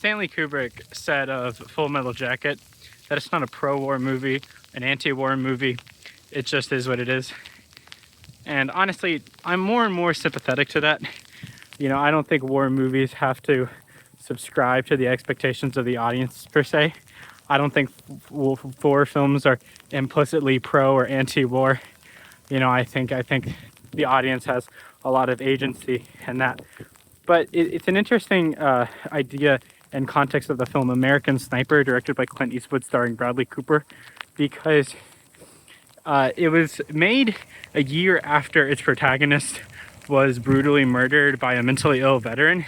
Stanley Kubrick said of Full Metal Jacket that it's not a pro-war movie, an anti-war movie. It just is what it is. And honestly, I'm more and more sympathetic to that. You know, I don't think war movies have to subscribe to the expectations of the audience per se. I don't think war films are implicitly pro or anti-war. You know, I think the audience has a lot of agency in that. But it's an interesting idea and context of the film American Sniper, directed by Clint Eastwood, starring Bradley Cooper, because it was made a year after its protagonist was brutally murdered by a mentally ill veteran,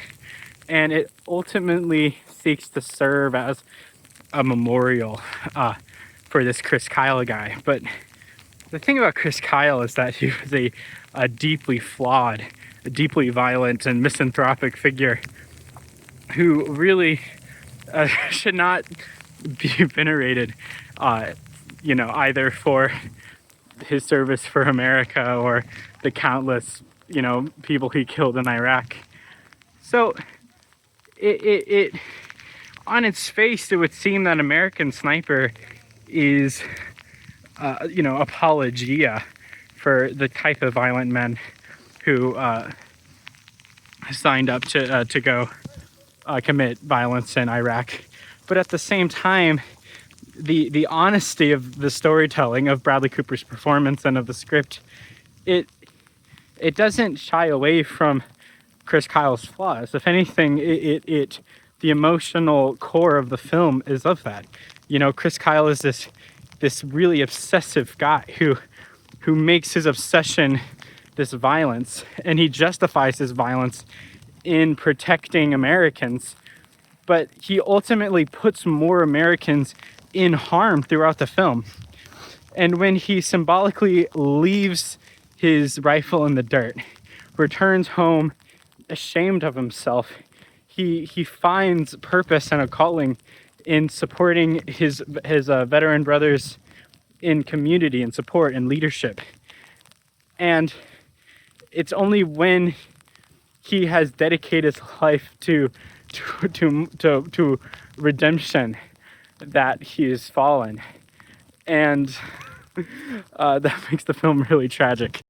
and it ultimately seeks to serve as a memorial for this Chris Kyle guy. But the thing about Chris Kyle is that he was a deeply flawed, a deeply violent and misanthropic figure who really should not be venerated, you know, either for his service for America or the countless, you know, people he killed in Iraq. So it on its face, it would seem that American Sniper is, you know, apologia for the type of violent men who signed up to go commit violence in Iraq. But at the same time, the honesty of the storytelling of Bradley Cooper's performance and of the script, it doesn't shy away from Chris Kyle's flaws. If anything, the emotional core of the film is of that. You know, Chris Kyle is this really obsessive guy who makes his obsession this violence, and he justifies his violence in protecting Americans, but he ultimately puts more Americans in harm throughout the film. And when he symbolically leaves his rifle in the dirt, returns home ashamed of himself, he finds purpose and a calling in supporting his veteran brothers in community and support and leadership. And it's only when he has dedicated his life to redemption that he is fallen, and that makes the film really tragic.